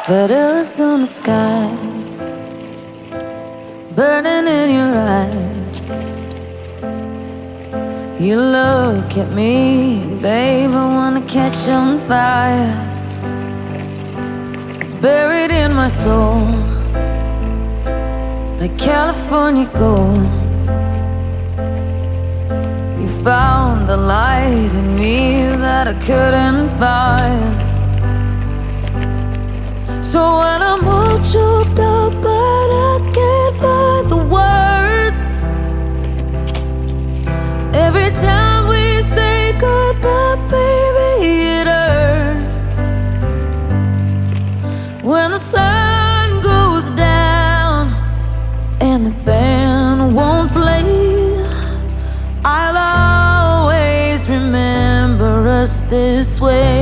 Letters on the sky, burning in your eyes. You look at me, babe, I wanna catch on fire. It's buried in my soul, like California gold. You found the light in me that I couldn't find. So when I'm all choked up but I can't find the words, every time we say goodbye, baby, it hurts. When the sun goes down and the band won't play, I'll always remember us this way.